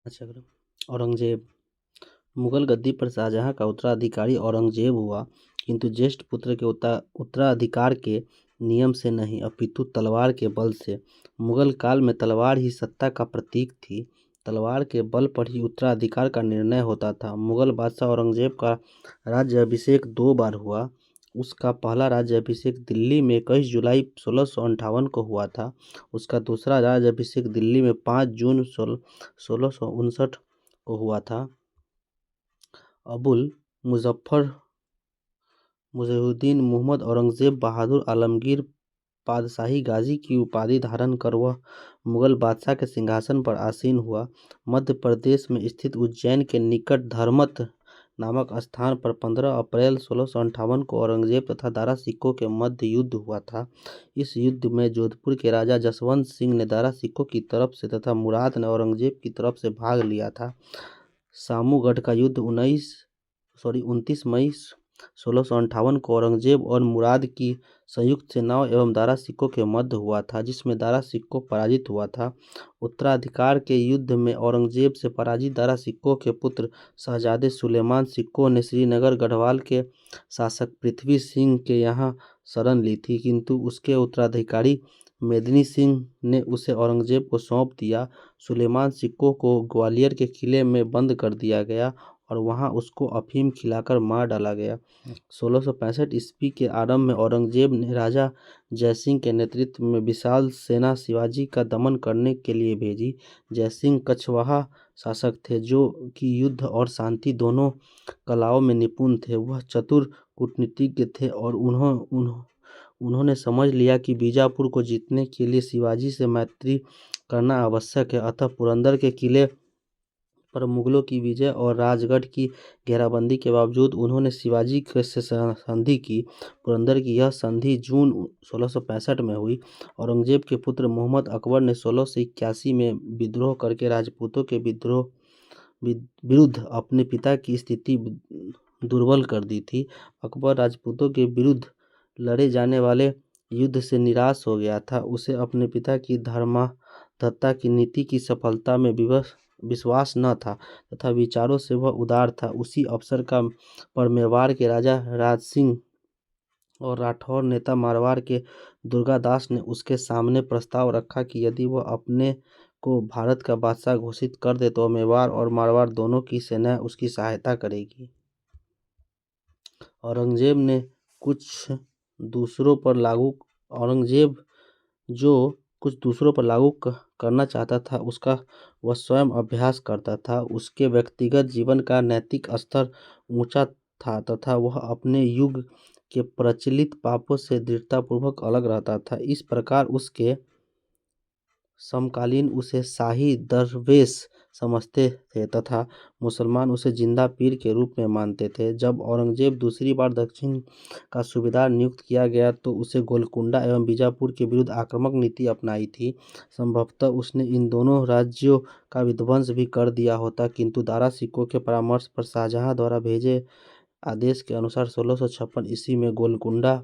अच्छा करो। औरंगजेब। मुगल गद्दी पर शाहजहां का उत्तराधिकारी औरंगजेब हुआ, किंतु ज्येष्ठ पुत्र के उत्तराधिकार के नियम से नहीं, अपितु तलवार के बल से। मुगल काल में तलवार ही सत्ता का प्रतीक थी। तलवार के बल पर ही उत्तराधिकार का निर्णय होता था। मुगल बादशाह औरंगजेब का राज्याभिषेक 2 बार हुआ। उसका पहला राज्याभिषेक दिल्ली में 21 जुलाई 1658 को हुआ था। उसका दूसरा राज्याभिषेक दिल्ली में 5 जून 1659 को हुआ था। अबुल मुजफ्फर मुजहुद्दीन मुहम्मद औरंगजेब बहादुर आलमगीर पातशाही गाजी की उपाधि धारण कर वह मुगल बादशाह के सिंहासन पर आसीन हुआ। मध्य प्रदेश में स्थित उज्जैन के निकट धर्मत नामक स्थान पर 15 अप्रैल 1658 को औरंगजेब तथा दारा सिक्कों के मध्य युद्ध हुआ था। इस युद्ध में जोधपुर के राजा जसवंत सिंह ने दारा सिक्कों की तरफ से तथा मुराद ने औरंगजेब की तरफ से भाग लिया था। सामूगढ़ का युद्ध 29 मई 1658 को औरंगजेब और मुराद की संयुक्त सेनाओं एवं दारा सिक्कों के मध्य हुआ था, जिसमें दारा सिक्कों पराजित हुआ था। उत्तराधिकार के युद्ध में औरंगजेब से पराजित दारा सिक्कों के पुत्र शहजादे सुलेमान सिक्कों ने श्रीनगर गढ़वाल के शासक पृथ्वी सिंह के यहाँ शरण ली थी, किंतु उसके उत्तराधिकारी मेदिनी सिंह ने उसे औरंगजेब को सौंप दिया। सुलेमान सिक्कों को ग्वालियर के किले में बंद कर दिया गया और वहां उसको अफीम खिलाकर मार डाला गया। 1665 ईस्वी के आरंभ में औरंगजेब ने राजा जयसिंह के नेतृत्व में विशाल सेना शिवाजी का दमन करने के लिए भेजी। जयसिंह कछवाहा शासक थे, जो कि युद्ध और शांति दोनों कलाओं में निपुण थे। वह चतुर कूटनीतिज्ञ थे और उन्होंने समझ लिया कि बीजापुर को जीतने के लिए शिवाजी से मैत्री करना आवश्यक है। अतः पुरंदर के किले पर मुगलों की विजय और राजगढ़ की घेराबंदी के बावजूद उन्होंने शिवाजी से संधि की। पुरंदर की यह संधि जून 1665 में हुई। औरंगजेब के पुत्र मोहम्मद अकबर ने 1681 में विद्रोह करके राजपूतों के विरुद्ध अपने पिता की स्थिति दुर्बल कर दी थी। अकबर राजपूतों के विरुद्ध लड़े जाने वाले युद्ध से निराश हो गया था। उसे अपने पिता की धर्माधत्ता की नीति की सफलता में विश्वास न था तथा विचारों से वह उदार था। उसी अवसर पर मेवाड़ के राजा राजसिंह और राठौर नेता मारवाड़ के दुर्गादास ने उसके सामने प्रस्ताव रखा कि यदि वह अपने को भारत का बादशाह घोषित कर दे तो मेवाड़ और मारवाड़ दोनों की सेना उसकी सहायता करेगी। औरंगजेब जो कुछ दूसरों पर लागू करना चाहता था, उसका वह स्वयं अभ्यास करता था। उसके व्यक्तिगत जीवन का नैतिक स्तर ऊंचा था तथा वह अपने युग के प्रचलित पापों से दृढ़तापूर्वक अलग रहता था। इस प्रकार उसके समकालीन उसे शाही दरवेश समझते थे तथा मुसलमान उसे जिंदा पीर के रूप में मानते थे। जब औरंगजेब दूसरी बार दक्षिण का सूबेदार नियुक्त किया गया तो उसे गोलकुंडा एवं बीजापुर के विरुद्ध आक्रामक नीति अपनाई थी। संभवतः उसने इन दोनों राज्यों का विध्वंस भी कर दिया होता, किंतु दारा सिक्कों के परामर्श पर शाहजहां द्वारा भेजे आदेश के अनुसार 1656 ईस्वी में गोलकुंडा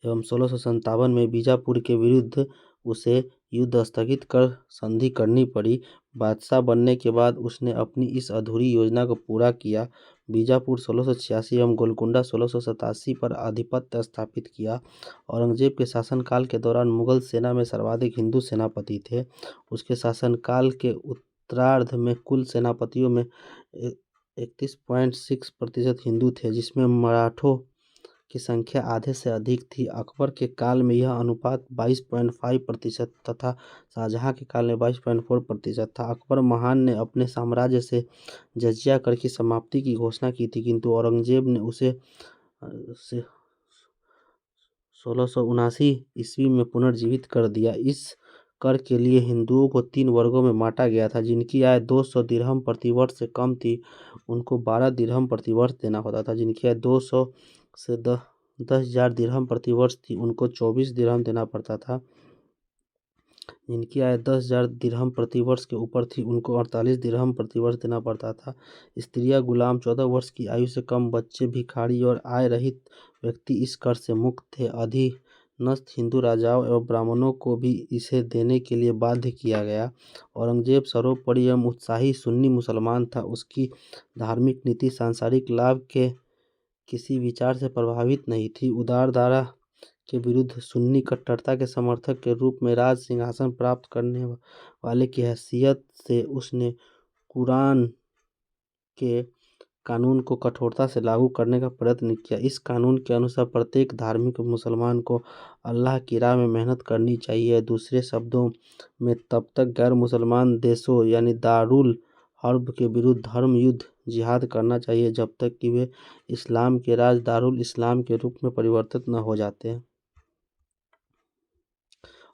एवं 1657 में बीजापुर के विरुद्ध उसे युद्ध स्थगित कर संधि करनी पड़ी। बादशाह बनने के बाद उसने अपनी इस अधूरी योजना को पूरा किया। बीजापुर 1686 एवं गोलकुंडा 1687 पर आधिपत्य स्थापित किया। औरंगजेब के शासनकाल के दौरान मुगल सेना में सर्वाधिक हिंदू सेनापति थे। उसके शासनकाल के उत्तरार्ध में कुल सेनापतियों में 31.6% हिंदू थे, जिसमें मराठों की संख्या आधे से अधिक थी। अकबर के काल में यह अनुपात 22.5% तथा शाहजहां के काल में 22.4% था। अकबर महान ने अपने साम्राज्य से जजिया कर की समाप्ति की घोषणा की थी, किंतु औरंगजेब ने उसे 1679 ईस्वी में पुनर्जीवित कर दिया। इस कर के लिए हिंदुओं को 3 वर्गों में बांटा गया था। जिनकी आय 200 दिरहम प्रति वर्ष से कम थी, उनको 12 दिरहम प्रति वर्ष देना होता था। जिनकी आय 200 से 10,000 दिरहम प्रति वर्ष थी, उनको 24 दिरहम देना पड़ता था। जिनकी आय 10,000 दिरहम प्रति वर्ष के ऊपर थी, उनको 48 दिरहम प्रति वर्ष देना पड़ता था। स्त्रियां, गुलाम, 14 वर्ष की आयु से कम बच्चे, भिखारी और आय रहित व्यक्ति इस कर से मुक्त थे। नस्त हिंदू राजाओं एवं ब्राह्मणों को भी इसे देने के लिए बाध्य किया गया। औरंगजेब सर्वोपरि एवं उत्साही सुन्नी मुसलमान था। उसकी धार्मिक नीति सांसारिक लाभ के किसी विचार से प्रभावित नहीं थी। उदारदारा के विरुद्ध सुन्नी कट्टरता के समर्थक के रूप में राज सिंहासन प्राप्त करने वाले की हैसियत से उसने कुरान के कानून को कठोरता से लागू करने का प्रयत्न किया। इस कानून के अनुसार प्रत्येक धार्मिक मुसलमान को अल्लाह की राह में मेहनत करनी चाहिए। दूसरे शब्दों में तब तक गैर मुसलमान देशों यानी दारुल हर्ब के विरुद्ध धर्म युद्ध जिहाद करना चाहिए जब तक कि वे इस्लाम के राज दारुल इस्लाम के रूप में परिवर्तित न हो जाते।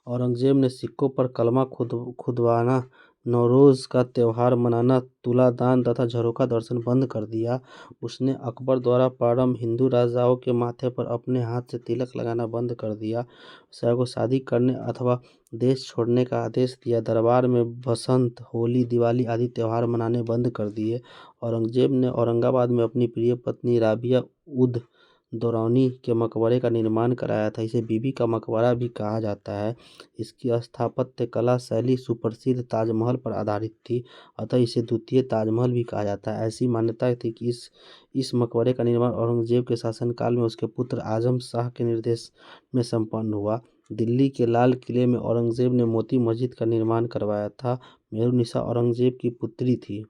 औरंगजेब ने सिखों पर कलमा खुदवाना, नौरोज का त्यौहार मनाना, तुला दान तथा झरोखा दर्शन बंद कर दिया। उसने अकबर द्वारा प्रारंभ हिंदू राजाओं के माथे पर अपने हाथ से तिलक लगाना बंद कर दिया। शाह को शादी करने अथवा देश छोड़ने का आदेश दिया। दरबार में बसंत, होली, दिवाली आदि त्यौहार मनाने बंद कर दिए। औरंगजेब ने औरंगाबाद में अपनी प्रिय पत्नी राबिया उद दौरानी के मकबरे का निर्माण कराया था। इसे बीबी का मकबरा भी कहा जाता है। इसकी स्थापत्य कला शैली सुप्रसिद्ध ताजमहल पर आधारित थी, अतः इसे द्वितीय ताजमहल भी कहा जाता है। ऐसी मान्यता थी कि इस मकबरे का निर्माण औरंगजेब के शासनकाल में उसके पुत्र आजम शाह के निर्देश में संपन्न हुआ। दिल्ली के लाल किले में औरंगजेब ने मोती मस्जिद का निर्माण करवाया था। मेहरुन्निसा औरंगजेब की पुत्री थी।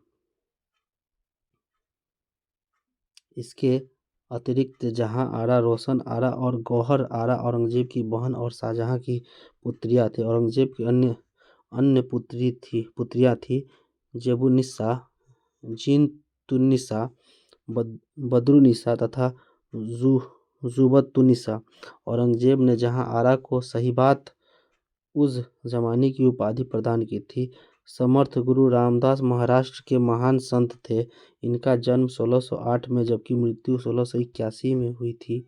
इसके अतिरिक्त जहां आरा, रोशन आरा और गौहर आरा औरंगजेब की बहन और शाहजहां की पुत्रियां थीं। औरंगजेब की अन्य अन्य पुत्रियां थीं जेबुन्निसा, जीनतुन्निसा, बदरुन्निसा तथा जुबतुन्निसा। औरंगजेब ने जहां आरा को सहीबात उज जमानी की उपाधि प्रदान की थी। समर्थ गुरु रामदास महाराष्ट्र के महान संत थे। इनका जन्म 1608 में जबकि मृत्यु 1681 में हुई थी।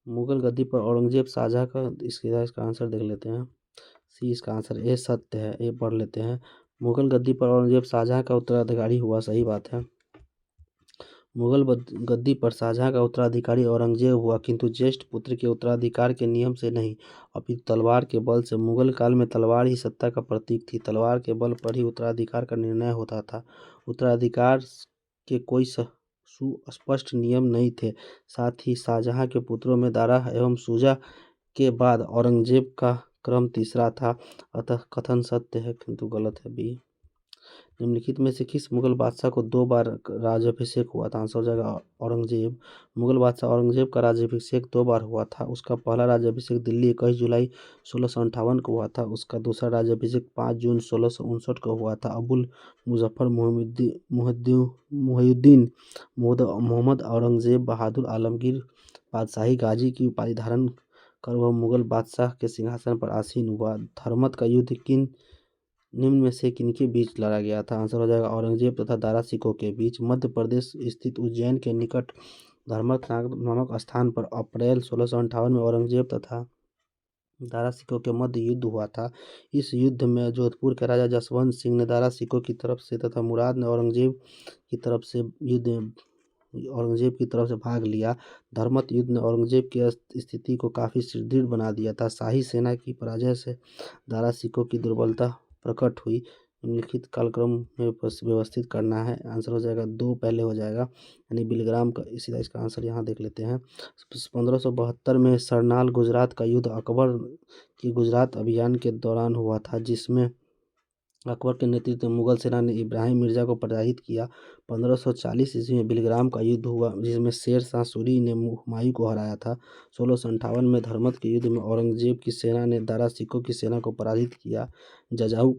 मुगल गद्दी पर औरंगजेब शाहजहां का इसका आंसर देख लेते हैं। सी इसका आंसर ए सत्य है, ए पढ़ लेते हैं। मुगल गद्दी पर औरंगजेब शाहजहां का उत्तराधिकारी हुआ, सही बात है। मुगल गद्दी पर शाहजहां का उत्तराधिकारी औरंगजेब हुआ, किंतु ज्येष्ठ पुत्र के उत्तराधिकार के नियम से नहीं, अपितु तलवार के बल से। मुगल काल में तलवार ही सत्ता का प्रतीक थी। तलवार के बल पर ही उत्तराधिकार का निर्णय होता था। उत्तराधिकार के कोई सुस्पष्ट नियम नहीं थे। साथ ही शाहजहां के पुत्रों में दारा एवं शुजा के बाद औरंगजेब का क्रम तीसरा था, अतः कथन सत्य है किंतु गलत है बी। निम्नलिखित में से किस मुगल बादशाह को 2 बार राज्याभिषेक हुआ था? आंसर हो जाएगा औरंगजेब। मुगल बादशाह औरंगजेब का राज्याभिषेक 2 बार हुआ था। उसका पहला राज्याभिषेक दिल्ली 21 जुलाई 1658 को हुआ था। उसका दूसरा राज्याभिषेक 5 जून 1659 को हुआ था। अबुल मुजफ्फर मुहिउद्दीन मोहम्मद औरंगजेब बहादुर आलमगीर बादशाही गाजी की उपाधि धारण कर वह मुगल बादशाह के सिंहासन पर आसीन हुआ। धर्मत का युद्ध निम्न में से किनके बीच लड़ा गया था? आंसर हो जाएगा औरंगजेब तथा दारा सिकों के बीच। मध्य प्रदेश स्थित उज्जैन के निकट धर्मत नामक स्थान पर अप्रैल 1658 में औरंगजेब तथा दारा सिकों के मध्य युद्ध हुआ था। इस युद्ध में जोधपुर के राजा जसवंत सिंह ने दारा सिकों की तरफ से तथा मुराद ने औरंगजेब की तरफ से भाग लिया। धर्मत युद्ध ने औरंगजेब की स्थिति को काफी सुदृढ़ बना दिया था। शाही सेना की पराजय से दारा सिकों की दुर्बलता प्रकट हुई। निम्नलिखित कालक्रम में व्यवस्थित करना है। आंसर हो जाएगा 2 पहले हो जाएगा, यानी बिलग्राम का। इसी इसका आंसर यहाँ देख लेते हैं। 1572 में सरनाल गुजरात का युद्ध अकबर के गुजरात अभियान के दौरान हुआ था, जिसमें अकबर के नेतृत्व में मुगल सेना ने इब्राहिम मिर्जा को पराजित किया। 1540 ईस्वी में बिलग्राम का युद्ध हुआ, जिसमें शेर शाह सूरी ने हुमायूं को हराया था। 1658 में धर्मत के युद्ध में औरंगजेब की सेना ने दारा सिकों की सेना को पराजित किया। जजाऊ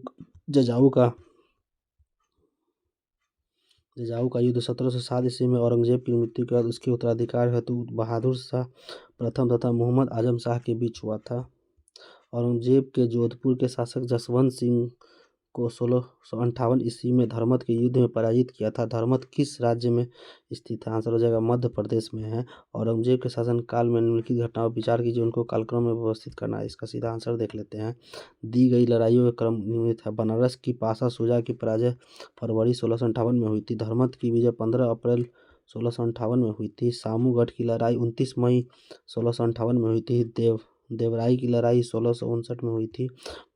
का युद्ध 1707 ईस्वी में औरंगजेब की मृत्यु के बाद उसके उत्तराधिकार हेतु बहादुर शाह प्रथम तथा मोहम्मद आजम शाह के बीच हुआ था। औरंगजेब के जोधपुर के शासक जसवंत सिंह को 1658 ईस्वी में धर्मत के युद्ध में पराजित किया था। धर्मत किस राज्य में स्थित है? आंसर हो जाएगा मध्य प्रदेश में है। औरंगजेब के शासनकाल में निम्नलिखित घटनाओं पर विचार कीजिए, उनको कालक्रम में व्यवस्थित करना है। इसका सीधा आंसर देख लेते हैं। दी गई लड़ाइयों का क्रम निम्नलिखित है। बनारस की पासा शुजा की पराजय फरवरी 1658 में हुई थी। धर्मत की विजय 15 अप्रैल 1658 में हुई थी। सामूगढ़ की लड़ाई 29 मई 1658 में हुई थी। देवराई की लड़ाई 1659 में हुई थी।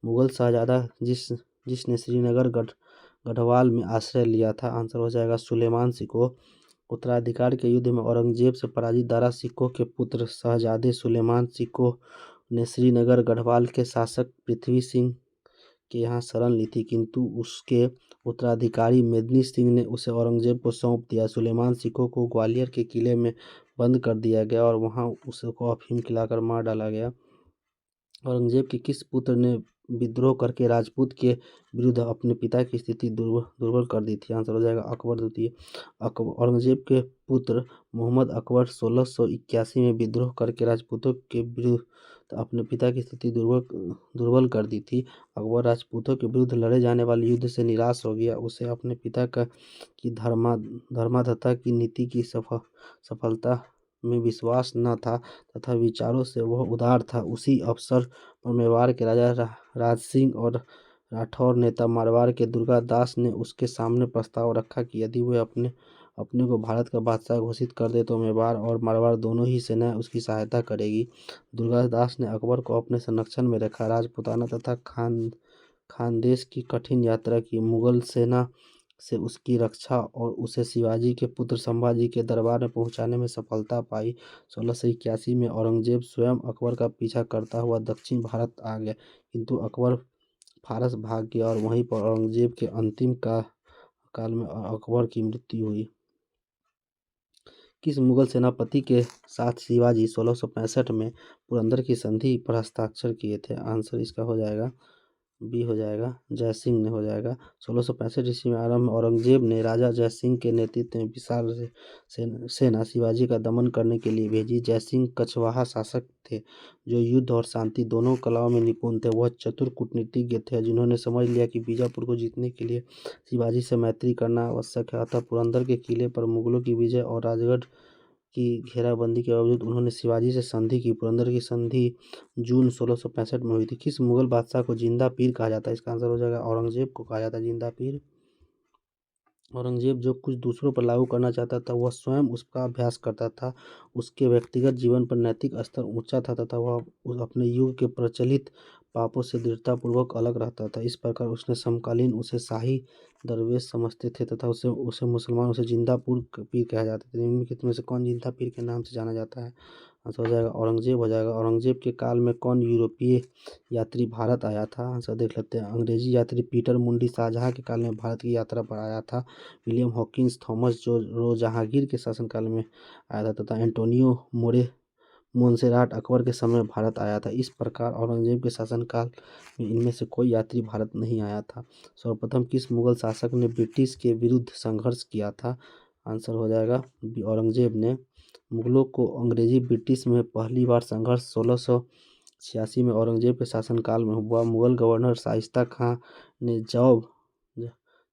मुगल शहजादा जिसने श्रीनगर गढ़वाल में आश्रय लिया था। आंसर हो जाएगा सुलेमान सिकोह। उत्तराधिकार के युद्ध में औरंगजेब से पराजित दारा सिकोह के पुत्र शहजादे सुलेमान सिकोह ने श्रीनगर गढ़वाल के शासक पृथ्वी सिंह के यहाँ शरण ली थी, किंतु उसके उत्तराधिकारी मेदिनी सिंह ने उसे औरंगजेब को सौंप दिया। सुलेमान सिकोह को ग्वालियर के किले में बंद कर दिया गया और वहाँ उसको अफीम खिलाकर मार डाला गया। औरंगजेब के किस पुत्र ने विद्रोह करके राजपूत के विरुद्ध अपने पिता की स्थिति दुर्बल कर दी थी? आंसर हो जाएगा अकबर द्वितीय। औरंगजेब के पुत्र मोहम्मद अकबर 1681 में विद्रोह करके राजपूतों के विरुद्ध अपने पिता की स्थिति दुर्बल कर दी थी। अकबर राजपूतों के विरुद्ध लड़े जाने वाले युद्ध से निराश हो गया। उसे अपने पिता की धर्माधता की नीति की सफलता में विश्वास न था तथा विचारों से वह उदार था। उसी अवसर पर मेवाड़ के राजा राज सिंह और राठौर नेता मारवाड़ के दुर्गादास ने उसके सामने प्रस्ताव रखा कि यदि वह अपने को भारत का बादशाह घोषित कर दे तो मेवाड़ और मारवाड़ दोनों ही सेनाएं उसकी सहायता करेगी। दुर्गादास ने अकबर को अपने संरक्षण में रखा। राजपूताना तथा खानदेश की कठिन यात्रा की। मुगल सेना से उसकी रक्षा और उसे शिवाजी के पुत्र संभाजी के दरबार में पहुंचाने में सफलता पाई। 1681 में औरंगजेब स्वयं अकबर का पीछा करता हुआ दक्षिण भारत आ गया, किंतु अकबर फारस भाग गया और वहीं पर औरंगजेब के अंतिम काल में अकबर की मृत्यु हुई। किस मुगल सेनापति के साथ शिवाजी 1665 में पुरंदर की संधि पर हस्ताक्षर किए थे? आंसर इसका हो जाएगा बी हो जाएगा, जयसिंह ने हो जाएगा। 1665 ईस्वी में आरंभ में औरंगजेब ने राजा जयसिंह के नेतृत्व में विशाल सेना शिवाजी का दमन करने के लिए भेजी। जयसिंह कछवाहा शासक थे जो युद्ध और शांति दोनों कलाओं में निपुण थे। वह चतुर कूटनीतिज्ञ थे जिन्होंने समझ लिया कि बीजापुर को जीतने के लिए शिवाजी से मैत्री करना आवश्यक है। अतः पुरंदर के किले पर मुगलों की विजय और राजगढ़ की घेराबंदी के बावजूद उन्होंने शिवाजी से संधि की। पुरंदर की संधि जून 1665 में हुई थी। किस मुगल बादशाह को जिंदा पीर कहा जाता है? इसका आंसर हो जाएगा औरंगजेब को कहा जाता है जिंदा पीर। औरंगजेब जो कुछ दूसरों पर लागू करना चाहता था वह स्वयं उसका अभ्यास करता था। उसके व्यक्तिगत जीवन पर नैतिक स्तर ऊंचा था तथा वह अपने युग के प्रचलित पापों से दृढ़तापूर्वक अलग रहता था। इस प्रकार उसने समकालीन उसे शाही दरवेश समझते थे तथा उसे मुसलमान उसे जिंदा पीर कहा जाता था। निम्नलिखित में से कौन जिंदा पीर के नाम से जाना जाता है? आंसर हो जाएगा औरंगजेब हो जाएगा। औरंगजेब के काल में कौन यूरोपीय यात्री भारत आया था? आंसर देख लेते हैं। अंग्रेजी यात्री पीटर मुंडी शाहजहां के काल में भारत की यात्रा पर आया था। विलियम हॉकिंस थॉमस जो जहांगीर के शासनकाल में आया था तथा एंटोनियो मोंसेराट अकबर के समय भारत आया था। इस प्रकार औरंगजेब के शासनकाल में इनमें से कोई यात्री भारत नहीं आया था। सर्वप्रथम किस मुगल शासक ने ब्रिटिश के विरुद्ध संघर्ष किया था? आंसर हो जाएगा औरंगजेब ने। मुगलों को अंग्रेजी ब्रिटिश में पहली बार संघर्ष 1686 में औरंगजेब के शासनकाल में हुआ। मुगल गवर्नर शाइस्ता खां ने जौब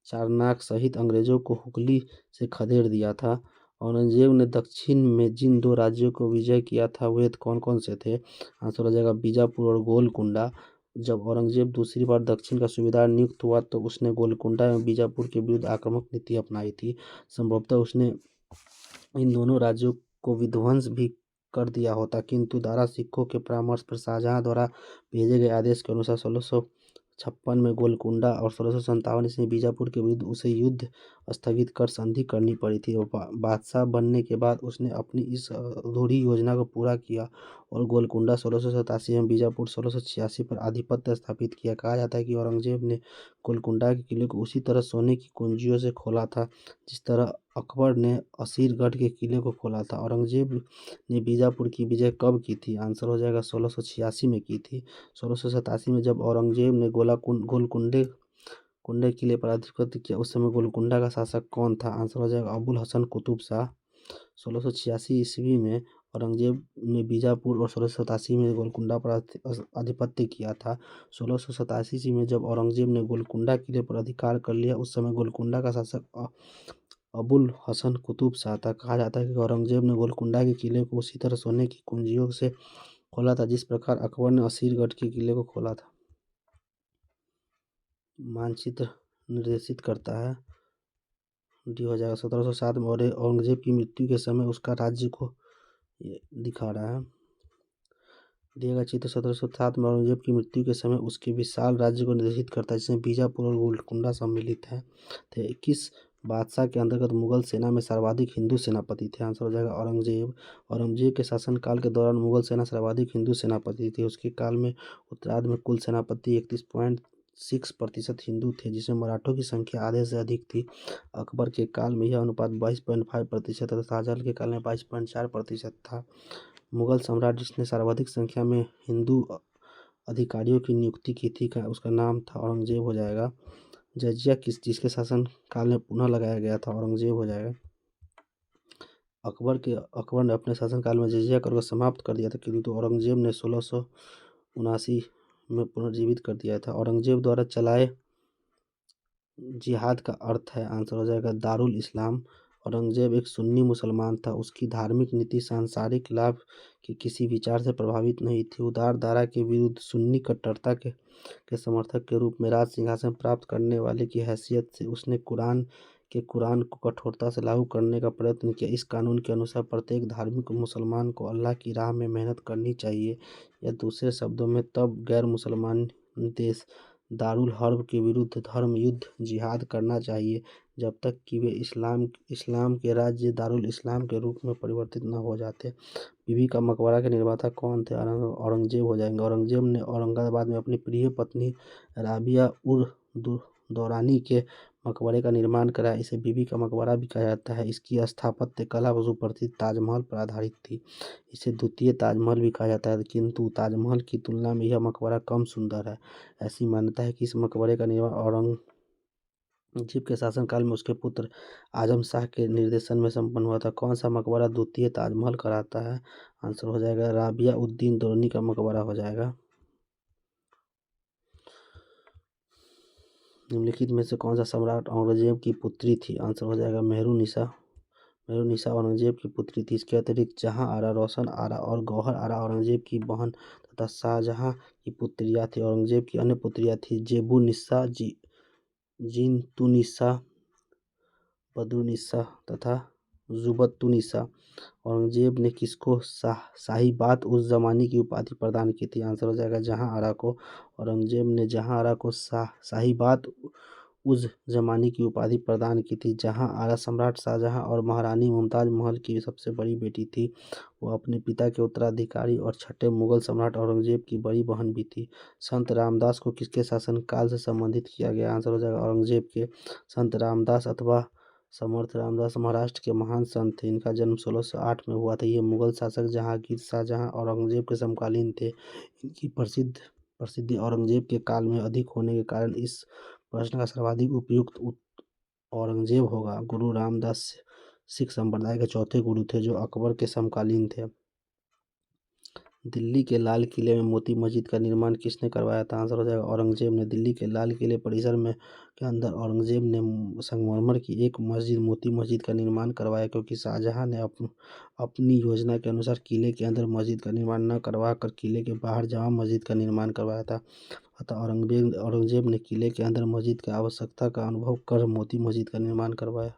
चारनाक सहित अंग्रेजों को हुगली से खदेड़ दिया था। औरंगजेब ने दक्षिण में जिन दो राज्यों को विजय किया था वे कौन कौन से थे? आंसर हो जाएगा बीजापुर और गोलकुंडा। जब औरंगजेब दूसरी बार दक्षिण का सूबेदार नियुक्त हुआ तो उसने गोलकुंडा एवं बीजापुर के विरुद्ध आक्रामक नीति अपनाई थी। संभवतः उसने इन दोनों राज्यों को विध्वंस भी कर दिया होता, किंतु दारा सिकोह के परामर्श पर शाहजहां द्वारा भेजे गए आदेश के अनुसार 1656 में गोलकुंडा और 1657 ईस्वी में बीजापुर के विरुद्ध उसे युद्ध स्थगित कर संधि करनी पड़ी थी। बादशाह बनने के बाद उसने अपनी इस अधूरी योजना को पूरा किया और गोलकुंडा 1687 में बीजापुर 1686 पर आधिपत्य स्थापित किया। कहा जाता है कि औरंगजेब ने गोलकुंडा के किले को उसी तरह सोने की कुंजियों से खोला था जिस तरह अकबर ने असीरगढ़ के किले को खोला था। औरंगजेब ने बीजापुर की विजय कब की थी? आंसर हो जाएगा 1686 में की थी। 1687 में जब औरंगजेब ने गोलकुंडे किले पर आधिपत्य किया उस समय गोलकुंडा का शासक कौन था? आंसर हो जाएगा अबुल हसन कुतुब शाह। 1686 ईस्वी में औरंगजेब ने बीजापुर और 1687 में गोलकुंडा पर आधिपत्य किया था। 1687 ईस्वी में जब औरंगजेब ने गोलकुंडा किले पर अधिकार कर लिया उस समय गोलकुंडा का शासक अबुल हसन कुतुब शाह था। कहा जाता है कि औरंगजेब ने गोलकुंडा के किले को उसी तरह सोने की कुंजियों से खोला था जिस प्रकार अकबर ने असीरगढ़ के किले को खोला था। मानचित्र निर्देशित करता है डी हो जाएगा 1707 में। और औरंगजेब की मृत्यु के समय उसका राज्य को ये दिखा रहा है। दिया गया चित्र 1707 में औरंगजेब की मृत्यु के समय उसके विशाल राज्य को निर्देशित करता है, जिसमें बीजापुर और गोलकुंडा सम्मिलित है। थे 21 बादशाह के अंतर्गत मुगल सेना में सर्वाधिक हिंदू सेनापति थे। आंसर हो जाएगा औरंगजेब। औरंगजेब के शासनकाल के दौरान मुगल सेना सर्वाधिक हिंदू सेनापति थी। उसके काल में उत्तरार्ध में कुल सेनापति 31.6% हिंदू थे, जिसमें मराठों की संख्या आधे से अधिक थी। अकबर के काल में यह अनुपात 22.5% तथा शाहजहां के काल में 22.4% था। मुगल सम्राट जिसने सर्वाधिक संख्या में हिंदू अधिकारियों की नियुक्ति की थी उसका नाम था औरंगजेब हो जाएगा। जजिया जिसके शासन काल में पुनः लगाया गया था, औरंगजेब हो जाएगा। अकबर ने अपने शासनकाल में जजिया कर को समाप्त कर दिया था, किंतु औरंगजेब ने 1679 में पुनर्जीवित कर दिया था। औरंगजेब द्वारा चलाए जिहाद का अर्थ है, आंसर हो जाएगा दारुल इस्लाम। औरंगजेब एक सुन्नी मुसलमान था। उसकी धार्मिक नीति सांसारिक लाभ के किसी विचार से प्रभावित नहीं थी। उदार धारा के विरुद्ध सुन्नी कट्टरता के समर्थक के रूप में राज सिंहासन प्राप्त करने वाले की हैसियत से उसने कुरान को कठोरता से लागू करने का प्रयत्न किया। इस कानून के अनुसार प्रत्येक धार्मिक मुसलमान को अल्लाह की राह में मेहनत करनी चाहिए, या दूसरे शब्दों में तब गैर मुसलमान देश दारुल हर्ब के विरुद्ध धर्म युद्ध जिहाद करना चाहिए, जब तक कि वे इस्लाम के राज्य दारुल इस्लाम के रूप में परिवर्तित न हो जाते। बीबी का मकबरा के निर्माता कौन थे? औरंगजेब हो जाएंगे। औरंगजेब ने औरंगाबाद में अपनी प्रिय पत्नी राबिया उर दौरानी के मकबरे का निर्माण कराया। इसे बीबी का मकबरा भी कहा जाता है। इसकी स्थापत्य कला सुप्रसिद्ध ताजमहल पर आधारित थी। इसे द्वितीय ताजमहल भी कहा जाता है, किंतु ताजमहल की तुलना में यह मकबरा कम सुंदर है। ऐसी मान्यता है कि इस मकबरे का निर्माण औरंगजेब के शासनकाल में उसके पुत्र आजम शाह के निर्देशन में संपन्न हुआ था। कौन सा मकबरा द्वितीय ताजमहल कहलाता है? आंसर हो जाएगा राबिया उद्दीन दौरानी का मकबरा हो जाएगा। निम्नलिखित में से कौन सा सम्राट औरंगजेब की पुत्री थी? आंसर हो जाएगा मेहरुनिसा औरंगजेब की पुत्री थी। इसके अतिरिक्त जहां आरा, रोशन आरा और गौहर आरा औरंगजेब की बहन तथा शाहजहां की पुत्रियां थी। औरंगजेब की अन्य पुत्रियां थी जेबुनिसा, जीनतुनिसा, बदरुनिसा तथा जुबतुनिसा। औरंगजेब ने किसको शाहीबात उस जमानी की उपाधि प्रदान की थी? आंसर हो जाएगा जहां आरा को। औरंगजेब ने जहां आरा को शाहीबात उस जमानी की उपाधि प्रदान की थी। जहां आरा सम्राट शाहजहां और महारानी मुमताज महल की सबसे बड़ी बेटी थी। वह अपने पिता के उत्तराधिकारी और छठे मुगल सम्राट औरंगजेब की बड़ी बहन भी थी। संत रामदास को किसके शासनकाल से संबंधित किया गया? आंसर हो जाएगा औरंगजेब के। संत रामदास अथवा समर्थ रामदास महाराष्ट्र के महान संत थे। इनका जन्म 1608 में हुआ था। ये मुगल शासक जहांगीर शाहजहां और औरंगजेब के समकालीन थे। इनकी प्रसिद्धि औरंगजेब के काल में अधिक होने के कारण इस प्रश्न का सर्वाधिक उपयुक्त औरंगजेब होगा। गुरु रामदास सिख संप्रदाय के चौथे गुरु थे, जो अकबर के समकालीन थे। दिल्ली के लाल किले में मोती मस्जिद का निर्माण किसने करवाया था? आंसर हो जाएगा औरंगजेब ने। दिल्ली के लाल किले परिसर में के अंदर औरंगजेब ने संगमरमर की एक मस्जिद मोती मस्जिद का निर्माण करवाया, क्योंकि शाहजहां ने अपनी योजना के अनुसार किले के अंदर मस्जिद का निर्माण न करवा कर किले के बाहर जामा मस्जिद का निर्माण करवाया था। अतः औरंगजेब ने किले के अंदर मस्जिद की आवश्यकता का अनुभव कर मोती मस्जिद का निर्माण करवाया।